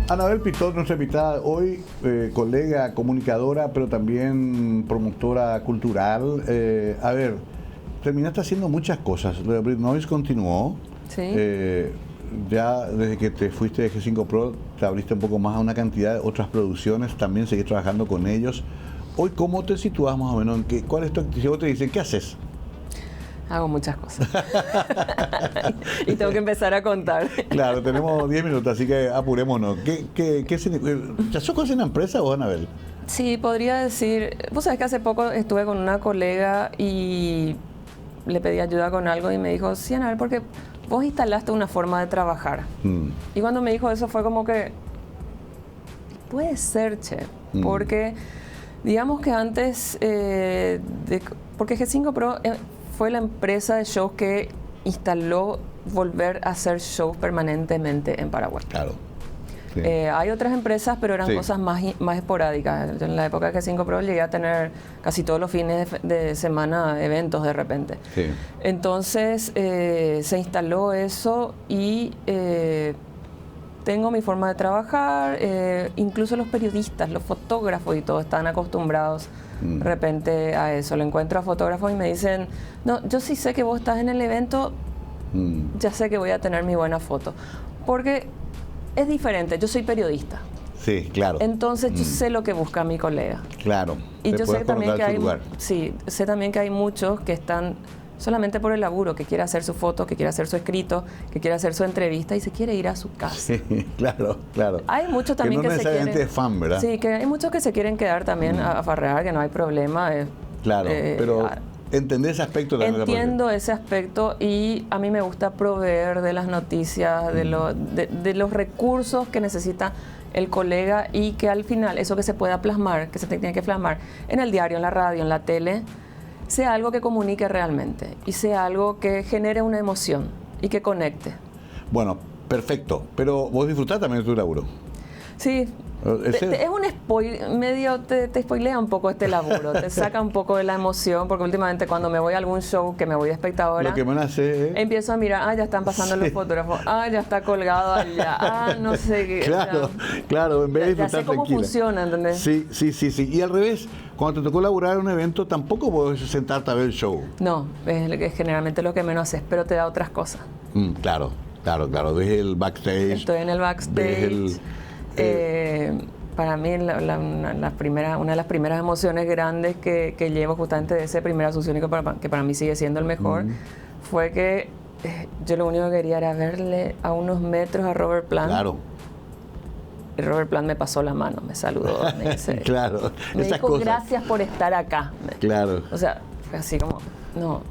Anabel Pitot, nuestra invitada hoy, colega, comunicadora, pero también promotora cultural. A ver, terminaste haciendo muchas cosas. Lo de Brit Noise continuó. Sí. Ya desde que te fuiste de G5 Pro, te abriste un poco más a una cantidad de otras producciones, también seguís trabajando con ellos. Hoy, ¿cómo te sitúas más o menos? ¿Cuál es tu actividad? Si vos te dicen, ¿qué haces? Hago muchas cosas. Y tengo que empezar a contar. Claro, tenemos 10 minutos, así que apurémonos. ¿Ya sos con una empresa vos, Anabel? Sí, podría decir... Vos sabés que hace poco estuve con una colega y le pedí ayuda con algo y me dijo, sí, Anabel, porque vos instalaste una forma de trabajar. Y cuando me dijo eso fue como que... Puede ser, che. Porque digamos que antes... porque G5 Pro... fue la empresa de shows que instaló volver a hacer shows permanentemente en Paraguay. Claro. Sí. Hay otras empresas, pero eran cosas más esporádicas. Yo en la época de G5 Pro llegué a tener casi todos los fines de semana eventos de repente. Sí. Entonces se instaló eso y tengo mi forma de trabajar. Incluso los periodistas, los fotógrafos y todo están acostumbrados de repente a eso. Le encuentro a fotógrafos y me dicen, no, yo sí sé que vos estás en el evento, ya sé que voy a tener mi buena foto. Porque es diferente, yo soy periodista. Sí, claro. Entonces yo sé lo que busca mi colega. Claro. Y yo sé también sé también que hay muchos que están solamente por el laburo, que quiere hacer su foto, que quiere hacer su escrito, que quiere hacer su entrevista y se quiere ir a su casa. Sí, claro. Hay muchos también que no se quieren... es fan, ¿verdad? Sí, que hay muchos que se quieren quedar también a farrear, que no hay problema. Claro, pero ¿entendés ese aspecto también? Entiendo ese aspecto y a mí me gusta proveer de las noticias, de los recursos que necesita el colega y que al final eso que se pueda plasmar, que se tiene que plasmar en el diario, en la radio, en la tele, sea algo que comunique realmente y sea algo que genere una emoción y que conecte. Bueno, perfecto. Pero vos disfrutás también de tu laburo. Sí. Es un spoiler, medio te spoilea un poco este laburo, te saca un poco de la emoción, porque últimamente cuando me voy a algún show que me voy de espectadora, lo que me hace empiezo a mirar, ya están pasando los fotógrafos, ya está colgado allá, no sé qué. Claro, en vez de disfrutar ya sé cómo funciona, ¿entendés? Sí. Y al revés, cuando te tocó laburar en un evento, tampoco puedes sentarte a ver el show. No, es generalmente lo que menos haces, pero te da otras cosas. Claro. Ves el backstage. Estoy en el backstage. Para mí una de las primeras emociones grandes que llevo justamente de ese primer Asunción, que para mí sigue siendo el mejor, fue que yo lo único que quería era verle a unos metros a Robert Plant. Claro. Robert Plant me pasó la mano, me saludó, me dice, claro, me esas dijo cosas. Gracias por estar acá. Claro. O sea, fue así como, no,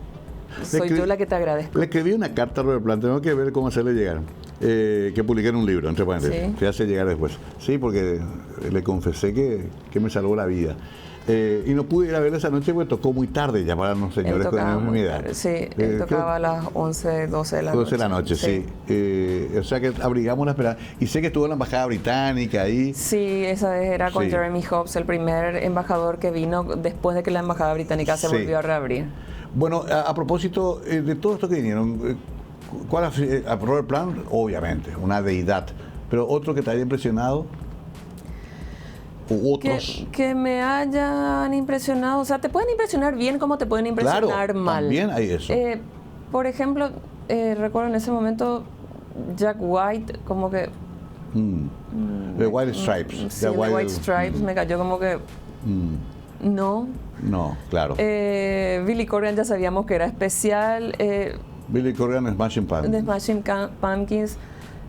soy yo la que te agradezco. Le escribí una carta a Robert Plant, tengo que ver cómo hacerle llegar. Que publiqué en un libro, entre paréntesis, ¿Sí? que hace llegar después. Sí, porque le confesé que me salvó la vida. Y no pude ir a verla esa noche porque tocó muy tarde ya para los señores con mi edad. Sí, él tocaba a las 11, 12 de la noche. 12 de la noche, sí. O sea que abrigamos la esperanza. Y sé que estuvo en la embajada británica ahí. Sí, esa vez era con Jeremy Hobbs, el primer embajador que vino después de que la embajada británica se volvió a reabrir. Bueno, a propósito de todo esto que vinieron, ¿cuál a Robert Plant? Obviamente, una deidad. Pero otro que te haya impresionado. ¿U otros? Que me hayan impresionado, o sea, te pueden impresionar bien como te pueden impresionar mal. También hay eso. Por ejemplo, recuerdo en ese momento Jack White, como que... The White Stripes. Sí, The White Stripes me cayó como que... No. No, claro. Billy Corgan ya sabíamos que era especial. Billy Corgan, Smashing Pumpkins. The Smashing Pumpkins.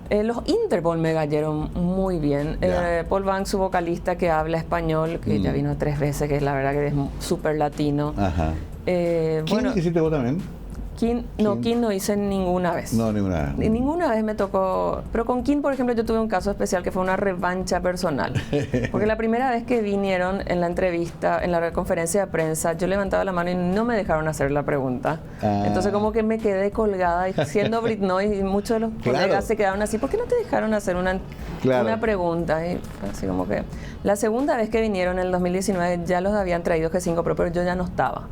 Los Interpol me cayeron muy bien. Paul Banks, su vocalista que habla español, que ya vino 3 veces, que es la verdad que es súper latino. Ajá. Bueno, ¿Quién hiciste vos también? King no hice ninguna vez. No, ninguna vez. Ninguna vez me tocó. Pero con King, por ejemplo, yo tuve un caso especial que fue una revancha personal. Porque la primera vez que vinieron en la entrevista, en la conferencia de prensa, yo levantaba la mano y no me dejaron hacer la pregunta. Entonces como que me quedé colgada y siendo Britney y muchos de los colegas se quedaron así, ¿por qué no te dejaron hacer una pregunta? Y así como que... La segunda vez que vinieron en el 2019 ya los habían traído G5 Pro, pero yo ya no estaba.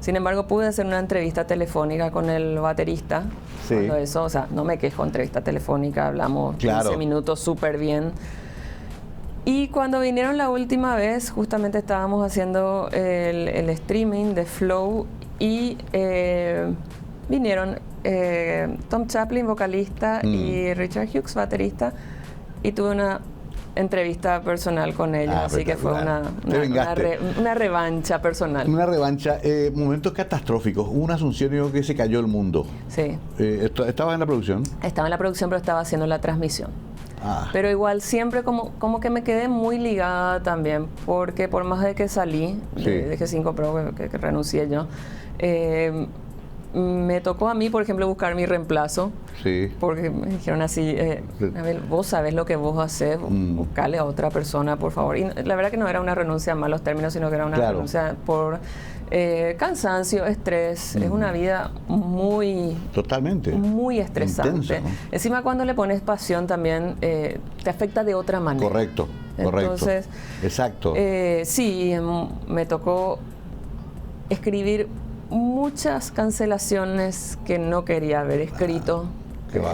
Sin embargo, pude hacer una entrevista telefónica con el baterista. Sí. Cuando eso, o sea, no me quejo, entrevista telefónica, hablamos 15 minutos súper bien. Y cuando vinieron la última vez, justamente estábamos haciendo el streaming de Flow y vinieron Tom Chaplin, vocalista, y Richard Hughes, baterista, y tuve una entrevista personal con ellos, así que fue una revancha personal. Una revancha, momentos catastróficos. Hubo una asunción y que se cayó el mundo. Sí. ¿Estabas en la producción? Estaba en la producción, pero estaba haciendo la transmisión. Pero igual siempre como que me quedé muy ligada también, porque por más de que salí de G5 Pro, que renuncié yo, me tocó a mí, por ejemplo, buscar mi reemplazo. Sí. Porque me dijeron así, Abel, vos sabés lo que vos haces, buscale a otra persona, por favor. Y la verdad que no era una renuncia en malos términos, sino que era una renuncia por cansancio, estrés. Es una vida muy... Totalmente. Muy estresante. Intensa, ¿no? Encima cuando le pones pasión también, te afecta de otra manera. Correcto. Entonces, exacto. Sí, me tocó escribir muchas cancelaciones que no quería haber escrito.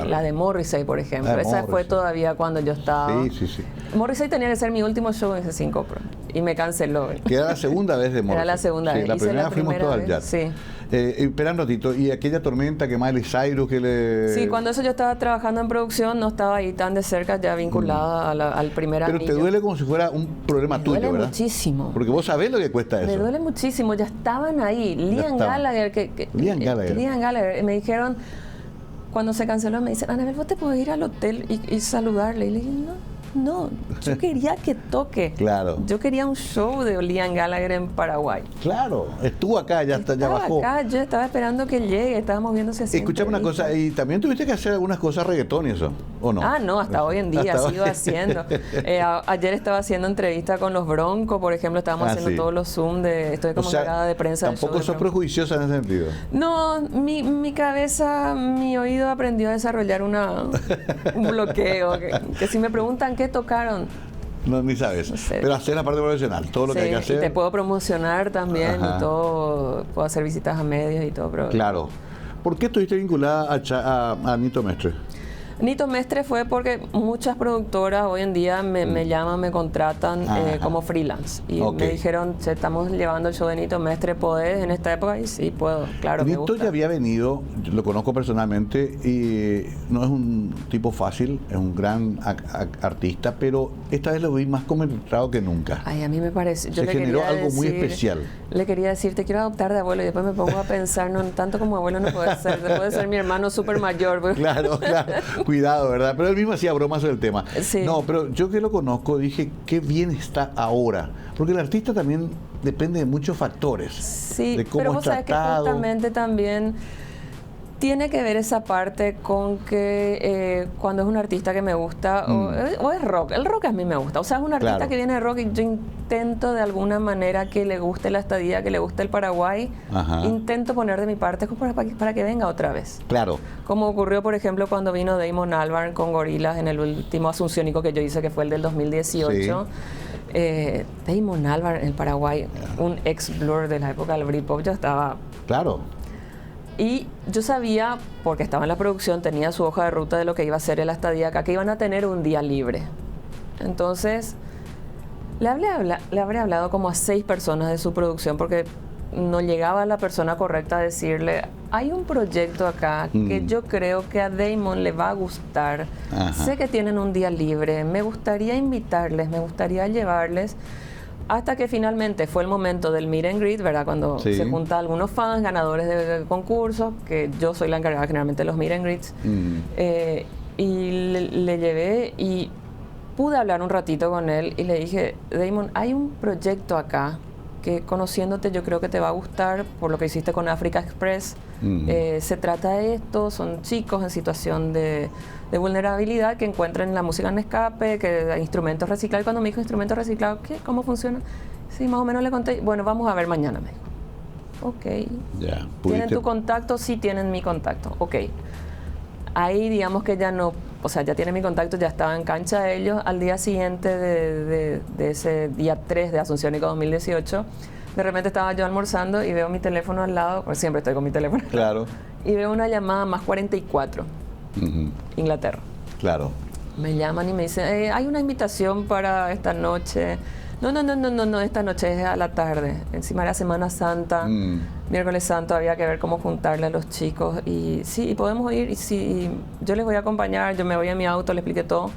La de Morrissey, por ejemplo. Esa fue todavía cuando yo estaba... Sí. Morrissey tenía que ser mi último show en G5 Pro. Y me canceló. Que era la segunda vez de Morrissey. Era la segunda vez. La primera fuimos todos al jazz. Sí. Espera un ratito. ¿Y aquella tormenta que Miley Cyrus que le...? Sí, cuando eso yo estaba trabajando en producción, no estaba ahí tan de cerca, ya vinculada al primer anillo. Pero te duele como si fuera un problema tuyo, ¿verdad? Me duele muchísimo. Porque vos sabés lo que cuesta eso. Me duele muchísimo. Ya estaban ahí. Liam Gallagher. Liam Gallagher. Me dijeron... Cuando se canceló, me dicen, Anabel, ¿vos te podés ir al hotel y saludarle? Y le dije, no, yo quería que toque. Claro. Yo quería un show de Liam Gallagher en Paraguay. Claro, estuvo acá, ya bajó. Acá, yo estaba esperando que llegue, estábamos viéndose así. Escuchame una cosa, y también tuviste que hacer algunas cosas reggaetón y eso, ¿o no? No, hasta hoy en día sigo haciendo. Ayer estaba haciendo entrevista con los Broncos, por ejemplo, estábamos haciendo todos los Zoom estoy como encargada de prensa. Tampoco sos prejuiciosa en ese sentido. No, mi cabeza, mi oído aprendió a desarrollar un bloqueo, que si me preguntan qué tocaron, no, ni sabes. No sé. Pero hacer la parte profesional, todo lo que hay que hacer. Y te puedo promocionar también y todo, puedo hacer visitas a medios y todo. Pero... Claro. ¿Por qué estuviste vinculada a Nito Mestre? Nito Mestre fue porque muchas productoras hoy en día me llaman, me contratan como freelance. Y me dijeron, estamos llevando el show de Nito Mestre, ¿podés en esta época? Y sí, puedo, claro, Nito me gusta. ya había venido, lo conozco personalmente, y no es un tipo fácil, es un gran artista, pero esta vez lo vi más concentrado que nunca. Ay, a mí me parece... Se generó algo muy especial. Le quería decir, te quiero adoptar de abuelo, y después me pongo a pensar, no tanto como abuelo no puede ser mi hermano súper mayor. Claro. Cuidado, ¿verdad? Pero él mismo hacía bromas sobre el tema. Sí. No, pero yo que lo conozco dije, qué bien está ahora. Porque el artista también depende de muchos factores. Sí, de cómo pero vos es sabés que tratado. justamente también tiene que ver esa parte con que cuando es un artista que me gusta, o es rock. El rock a mí me gusta. O sea, es un artista que viene de rock y yo intento de alguna manera que le guste la estadía, que le guste el Paraguay. Ajá. Intento poner de mi parte para que venga otra vez. Claro. Como ocurrió, por ejemplo, cuando vino Damon Albarn con Gorillaz en el último Asunciónico que yo hice, que fue el del 2018. Sí. Damon Albarn en Paraguay, un ex Blur de la época del Britpop, yo estaba... Claro. Y yo sabía, porque estaba en la producción, tenía su hoja de ruta de lo que iba a ser el estadía acá, que iban a tener un día libre. Entonces, le habré hablado como a 6 personas de su producción, porque no llegaba la persona correcta a decirle, hay un proyecto acá que yo creo que a Damon le va a gustar. Ajá. Sé que tienen un día libre, me gustaría invitarles, me gustaría llevarles. Hasta que finalmente fue el momento del meet and greet, ¿verdad? Cuando se juntan algunos fans, ganadores de concursos, que yo soy la encargada generalmente de los meet and greets. Y le llevé y pude hablar un ratito con él y le dije, Damon, hay un proyecto acá que conociéndote yo creo que te va a gustar por lo que hiciste con Africa Express. Se trata de esto, son chicos en situación de vulnerabilidad que encuentran la música en escape, que instrumentos reciclados. Y cuando me dijo instrumentos reciclados, ¿qué? ¿Cómo funciona? Sí, más o menos le conté. Bueno, vamos a ver mañana, me dijo. Ok. Ya, ¿Tienen tu contacto? Sí, tienen mi contacto. Ok. Ahí digamos que ya no, o sea, ya tienen mi contacto, ya estaba en cancha ellos. Al día siguiente de ese día 3 de Asunciónico 2018, de repente estaba yo almorzando y veo mi teléfono al lado, porque siempre estoy con mi teléfono. Claro. Y veo una llamada más 44. Inglaterra. Claro. Me llaman y me dicen, hay una invitación para esta noche. No, esta noche es a la tarde. Encima era Semana Santa, miércoles santo, había que ver cómo juntarle a los chicos. Y sí, podemos ir, y sí, yo les voy a acompañar, yo me voy a mi auto, le expliqué todo.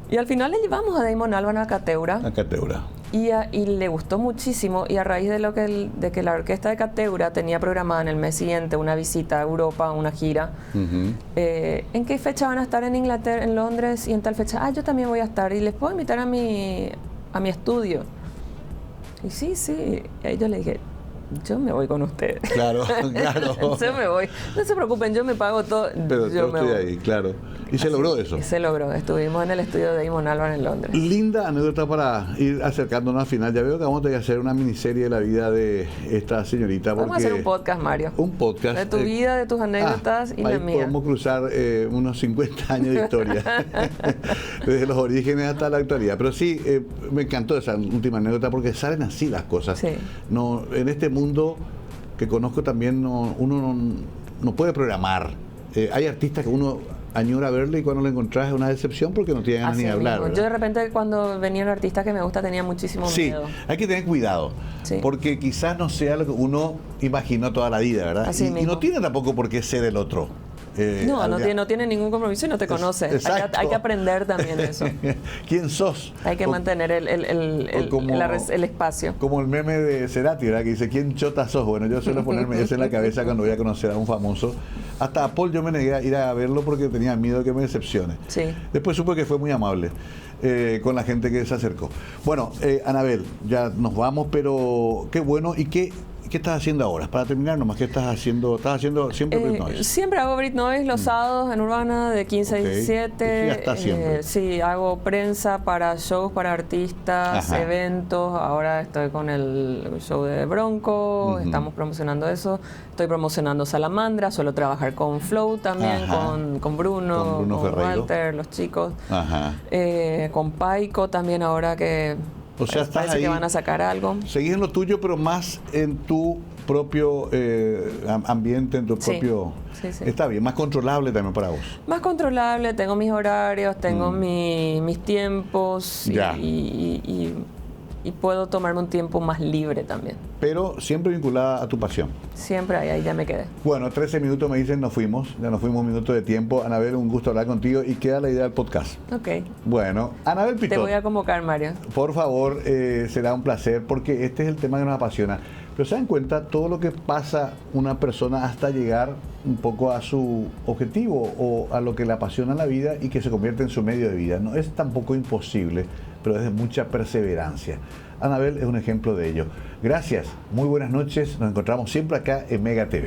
Y al final le llevamos a Damon Albarn a Cateura. A Cateura. Y le gustó muchísimo, y a raíz de que la orquesta de Cateura tenía programada en el mes siguiente una visita a Europa, una gira. ¿En qué fecha van a estar en Inglaterra, en Londres? Y en tal fecha, yo también voy a estar, y les puedo invitar a mi estudio. Y sí, y ahí yo le dije, yo me voy con ustedes. Claro. Yo me voy. No se preocupen, yo me pago todo. Pero yo estoy ahí, claro. Y se logró eso. Se logró. Estuvimos en el estudio de Damon Albarn en Londres. Linda anécdota para ir acercándonos al final. Ya veo que vamos a tener que hacer una miniserie de la vida de esta señorita. Vamos a hacer un podcast, Mario. Un podcast. De tu vida, de tus anécdotas y la mía. Podemos cruzar unos 50 años de historia. Desde los orígenes hasta la actualidad. Pero sí, me encantó esa última anécdota porque salen así las cosas. Sí. No, en este mundo que conozco también, uno no puede programar. Hay artistas que uno añora verle y cuando lo encontrás es una decepción porque no tiene ganas ni de hablar. Yo de repente cuando venían artistas que me gusta tenía muchísimo miedo. Sí, hay que tener cuidado, porque quizás no sea lo que uno imaginó toda la vida, ¿verdad? Y no tiene tampoco por qué ser el otro. No tiene ningún compromiso y no te conoce. Hay que aprender también eso. ¿Quién sos? Hay que mantener el espacio. Como el meme de Cerati, ¿verdad? Que dice, ¿quién chota sos? Bueno, yo suelo ponerme eso en la cabeza cuando voy a conocer a un famoso. Hasta a Paul yo me negué a ir a verlo porque tenía miedo de que me decepcione. Sí. Después supe que fue muy amable con la gente que se acercó. Bueno, Anabel, ya nos vamos, pero qué bueno. ¿Y qué estás haciendo ahora? Para terminar nomás, ¿qué estás haciendo? ¿Estás haciendo siempre Brit Noise? Siempre hago Brit Noise los sábados en Urbana de 15 a 17. Ya está siempre. Sí, hago prensa para shows, para artistas, eventos. Ahora estoy con el show de Bronco, estamos promocionando eso. Estoy promocionando Salamandra, suelo trabajar con Flow también, con Bruno, con Walter, los chicos. Con Paico también ahora que... O sea, estás ahí, que van a sacar algo. Seguís en lo tuyo, pero más en tu propio ambiente, en tu propio... Sí. Está bien, más controlable también para vos. Más controlable, tengo mis horarios, tengo mis tiempos y puedo tomarme un tiempo más libre también. Pero siempre vinculada a tu pasión. Siempre ahí ya me quedé. Bueno, 13 minutos me dicen, ya nos fuimos un minuto de tiempo. Anabel, un gusto hablar contigo y queda la idea del podcast. Ok. Bueno, Anabel Pitot. Te voy a convocar, Mario. Por favor, será un placer porque este es el tema que nos apasiona. Pero se dan cuenta todo lo que pasa una persona hasta llegar un poco a su objetivo o a lo que le apasiona la vida y que se convierte en su medio de vida. No es tampoco imposible, pero es de mucha perseverancia. Anabel es un ejemplo de ello. Gracias, muy buenas noches. Nos encontramos siempre acá en Mega TV.